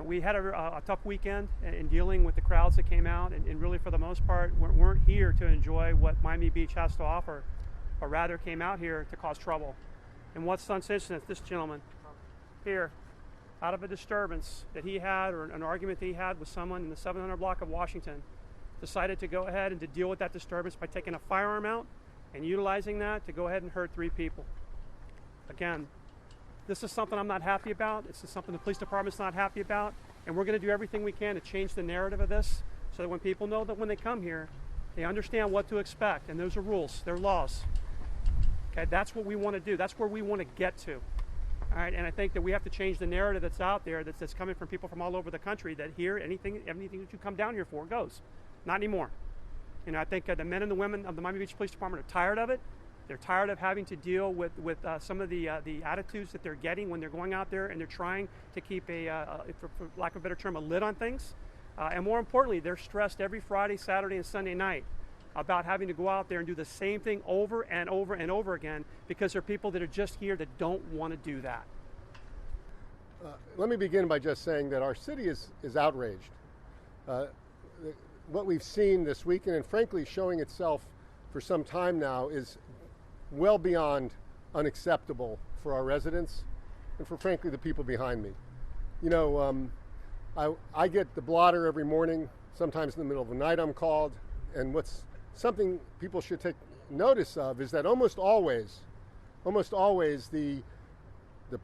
we had a tough weekend in dealing with the crowds that came out, and really for the most part weren't here to enjoy what Miami Beach has to offer, but rather came out here to cause trouble. And what's unfortunate, this gentleman here, out of a disturbance that he had, or an argument that he had with someone in the 700 block of Washington, decided to go ahead and to deal with that disturbance by taking a firearm out and utilizing that to go ahead and hurt 3 people. Again, this is something I'm not happy about. This is something the police department's not happy about, and we're going to do everything we can to change the narrative of this so that when people know that when they come here, they understand what to expect, and those are rules, they're laws. Okay, that's what we want to do. That's where we want to get to. All right, and I think that we have to change the narrative that's out there that's coming from people from all over the country, that here, anything that you come down here for goes. Not anymore. I think the men and the women of the Miami Beach Police Department are tired of it. They're tired of having to deal with some of the attitudes that they're getting when they're going out there and they're trying to keep for lack of a better term, a lid on things. And more importantly, they're stressed every Friday, Saturday, and Sunday night about having to go out there and do the same thing over and over and over again because there are people that are just here that don't want to do that. Let me begin by just saying that our city is outraged. What we've seen this weekend, and frankly showing itself for some time now, is well beyond unacceptable for our residents and for, frankly, the people behind me. I get the blotter every morning. Sometimes in the middle of the night I'm called, and what's something people should take notice of is that almost always the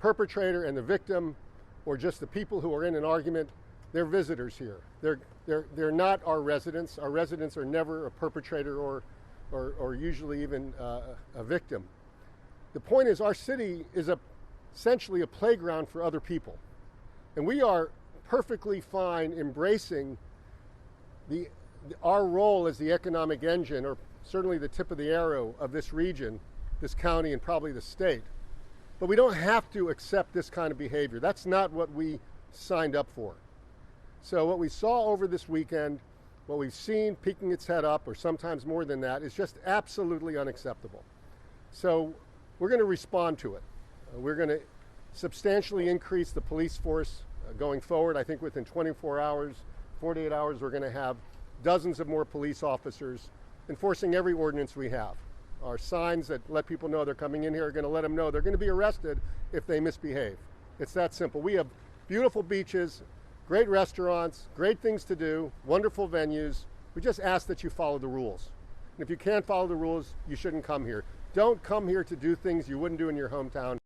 perpetrator and the victim, or just the people who are in an argument, they're visitors here. They're not our residents. Our residents are never a perpetrator or usually even a victim. The point is, our city is essentially a playground for other people. And we are perfectly fine embracing our role as the economic engine, or certainly the tip of the arrow of this region, this county, and probably the state. But we don't have to accept this kind of behavior. That's not what we signed up for. So what we saw over this weekend, what we've seen peeking its head up, or sometimes more than that, is just absolutely unacceptable. So we're going to respond to it. We're going to substantially increase the police force going forward. I think within 24 hours, 48 hours, we're going to have dozens of more police officers enforcing every ordinance we have. Our signs that let people know they're coming in here are going to let them know they're going to be arrested if they misbehave. It's that simple. We have beautiful beaches, great restaurants, great things to do, wonderful venues. We just ask that you follow the rules. And if you can't follow the rules, you shouldn't come here. Don't come here to do things you wouldn't do in your hometown.